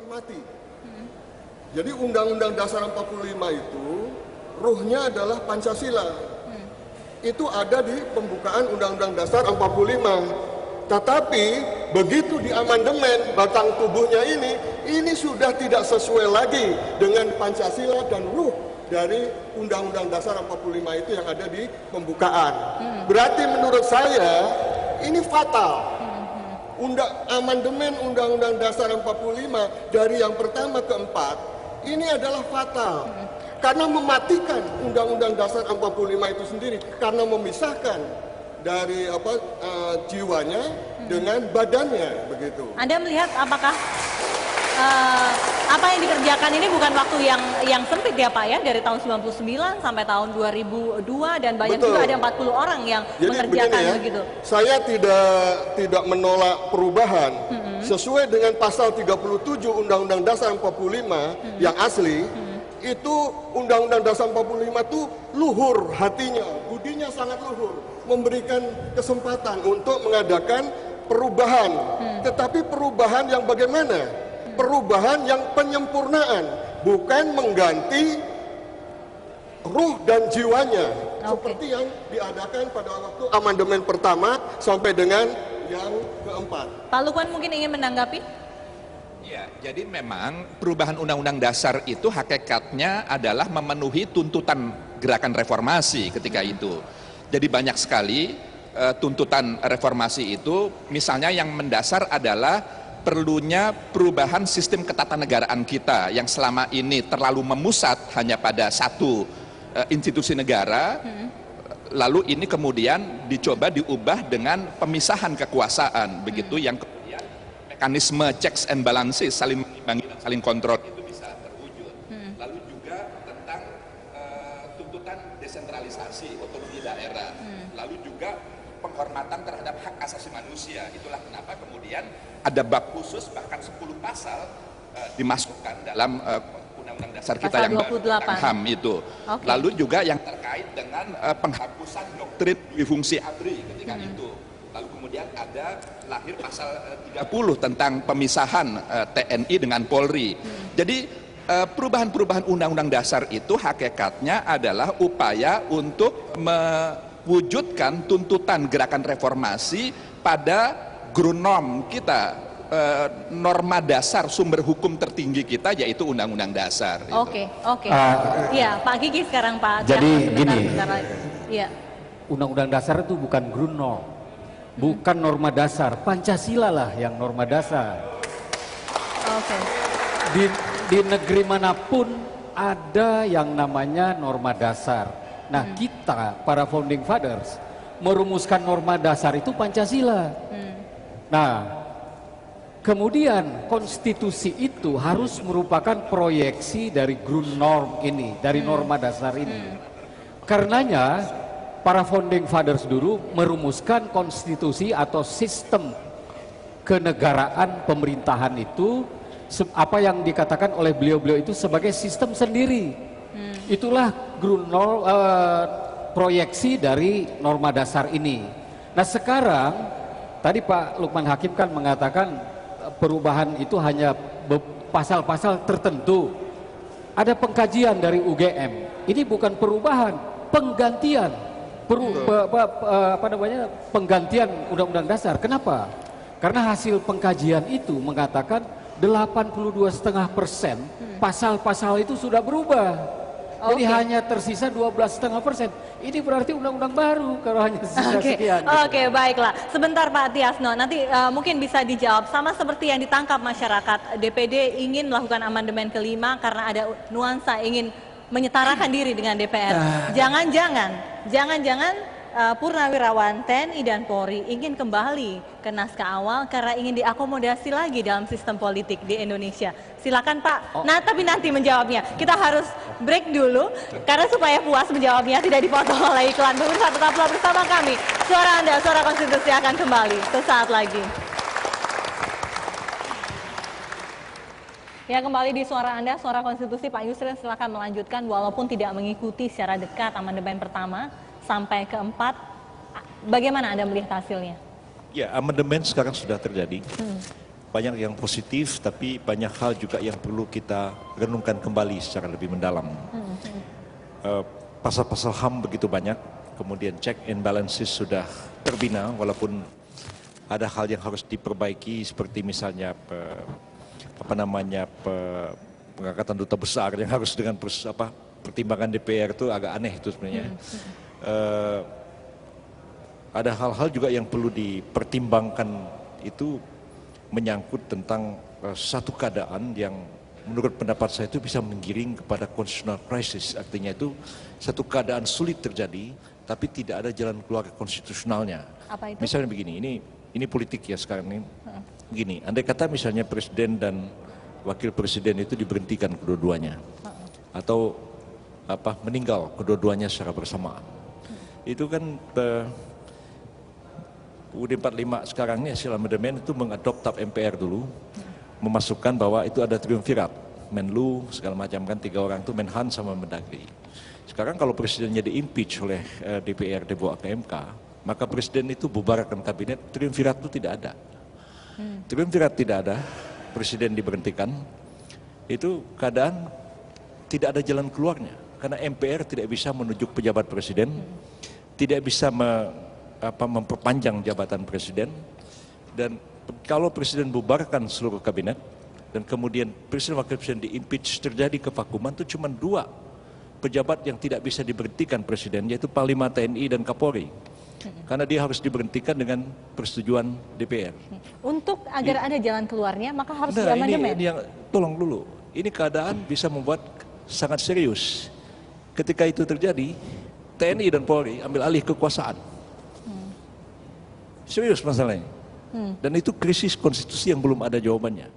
akan mati. Jadi Undang-Undang Dasar 45 itu ruhnya adalah Pancasila. Itu ada di pembukaan Undang-Undang Dasar 45. Tetapi begitu di amandemen batang tubuhnya ini sudah tidak sesuai lagi dengan Pancasila dan ruh dari Undang-Undang Dasar 45 itu yang ada di pembukaan. Berarti menurut saya ini fatal. Amandemen Undang-Undang Dasar 45 dari yang pertama ke 4 ini adalah fatal. Karena mematikan Undang-Undang Dasar 45 itu sendiri, karena memisahkan dari jiwanya dengan badannya, begitu. Anda melihat apakah apa yang dikerjakan ini bukan waktu yang sempit ya Pak ya, dari tahun 99 sampai tahun 2002 dan banyak juga ada 40 orang yang mengerjakan begitu. Saya tidak menolak perubahan sesuai dengan pasal 37 Undang-Undang Dasar 45 yang asli. Itu Undang-Undang Dasar 45 itu luhur hatinya, budinya sangat luhur, memberikan kesempatan untuk mengadakan perubahan. Tetapi perubahan yang bagaimana? Perubahan yang penyempurnaan, bukan mengganti ruh dan jiwanya. Seperti yang diadakan pada waktu amandemen pertama sampai dengan yang keempat. Pak Lukman mungkin ingin menanggapi? Ya, jadi memang perubahan Undang-Undang Dasar itu hakikatnya adalah memenuhi tuntutan gerakan reformasi ketika itu. Jadi banyak sekali tuntutan reformasi itu, misalnya yang mendasar adalah perlunya perubahan sistem ketatanegaraan kita yang selama ini terlalu memusat hanya pada satu institusi negara. Lalu ini kemudian dicoba diubah dengan pemisahan kekuasaan, begitu yang mekanisme checks and balances, saling mengimbangi dan saling kontrol itu bisa terwujud. Lalu juga tentang tuntutan desentralisasi otonomi daerah. Lalu juga penghormatan terhadap hak asasi manusia. Itulah kenapa kemudian ada bab khusus bahkan 10 pasal dimasukkan dalam Undang-Undang Dasar kita pasal yang 28. tentang HAM itu. Lalu juga yang terkait dengan penghapusan doktrin dui fungsi ABRI ketika itu. Lalu kemudian ada lahir pasal 30 tentang pemisahan TNI dengan Polri. Jadi perubahan-perubahan Undang-Undang Dasar itu hakikatnya adalah upaya untuk mewujudkan tuntutan gerakan reformasi pada ground kita, norma dasar sumber hukum tertinggi kita yaitu Undang-Undang Dasar. Oke. Iya, Pak Gigi sekarang Pak. Jadi gini, Iya. Undang-Undang Dasar itu bukan ground norm. Bukan norma dasar, Pancasila lah yang norma dasar. Di negeri manapun ada yang namanya norma dasar. Nah, kita para founding fathers merumuskan norma dasar itu Pancasila. Nah, kemudian konstitusi itu harus merupakan proyeksi dari ground norm ini, dari norma dasar ini. Karenanya para founding fathers dulu merumuskan konstitusi atau sistem kenegaraan pemerintahan itu, apa yang dikatakan oleh beliau-beliau itu sebagai sistem sendiri. Itulah proyeksi dari norma dasar ini. Nah sekarang, tadi Pak Lukman Hakim kan mengatakan perubahan itu hanya pasal-pasal tertentu. Ada pengkajian dari UGM, ini bukan perubahan, penggantian. Penggantian Undang-Undang Dasar. Kenapa? Karena hasil pengkajian itu mengatakan 82,5% pasal-pasal itu sudah berubah. Jadi hanya tersisa 12,5%. Ini berarti undang-undang baru kalau hanya sisa sekian. Oke, baiklah. Sebentar Pak Tiasno, nanti mungkin bisa dijawab. Sama seperti yang ditangkap masyarakat, DPD ingin melakukan amandemen kelima karena ada nuansa ingin menyetarakan diri dengan DPR. Jangan-jangan purnawirawan TNI dan Polri ingin kembali ke naskah awal karena ingin diakomodasi lagi dalam sistem politik di Indonesia. Silakan Pak. Nah, tapi nanti menjawabnya. Kita harus break dulu karena supaya puas menjawabnya tidak dipotong oleh iklan. Pemirsa tetaplah bersama kami. Suara Anda, suara konstitusi akan kembali sesaat lagi. Ya, kembali di suara Anda, suara konstitusi. Pak Yusril silakan melanjutkan. Walaupun tidak mengikuti secara dekat amandemen pertama sampai keempat, bagaimana Anda melihat hasilnya? Ya, amandemen sekarang sudah terjadi. banyak yang positif, tapi banyak hal juga yang perlu kita renungkan kembali secara lebih mendalam. Pasal-pasal HAM begitu banyak, kemudian check and balances sudah terbina, walaupun ada hal yang harus diperbaiki seperti misalnya pengangkatan duta besar yang harus dengan pertimbangan DPR itu agak aneh itu sebenarnya. Ada hal-hal juga yang perlu dipertimbangkan, itu menyangkut tentang satu keadaan yang menurut pendapat saya itu bisa menggiring kepada constitutional crisis. Artinya itu satu keadaan sulit terjadi tapi tidak ada jalan keluar konstitusionalnya. Apa itu? Misalnya begini, ini politik ya sekarang ini. Begini, andai kata misalnya presiden dan wakil presiden itu diberhentikan kedua-duanya, atau meninggal kedua-duanya secara bersamaan. Itu kan UUD 45 sekarang ini hasil amandemen itu mengadop tap MPR dulu, memasukkan bahwa itu ada triumvirat, Menlu segala macam kan, 3 orang itu Menhan sama Mendagri. Sekarang kalau presidennya di-impeach oleh DPR dibawa ke MK, maka presiden itu bubarkan kabinet, triumvirat itu tidak ada. Triumvirat tidak ada, presiden diberhentikan, itu keadaan tidak ada jalan keluarnya. Karena MPR tidak bisa menunjuk pejabat presiden, tidak bisa memperpanjang jabatan presiden, dan kalau presiden bubarkan seluruh kabinet dan kemudian presiden wakil presiden di-impeach, terjadi kevakuman, itu cuma 2 pejabat yang tidak bisa diberhentikan presiden, yaitu Panglima TNI dan Kapolri. Karena dia harus diberhentikan dengan persetujuan DPR. Untuk agar ada jalan keluarnya, maka harus diamandemen. Ini yang tolong dulu. Ini keadaan bisa membuat sangat serius. Ketika itu terjadi, TNI dan Polri ambil alih kekuasaan. Serius masalahnya. Dan itu krisis konstitusi yang belum ada jawabannya.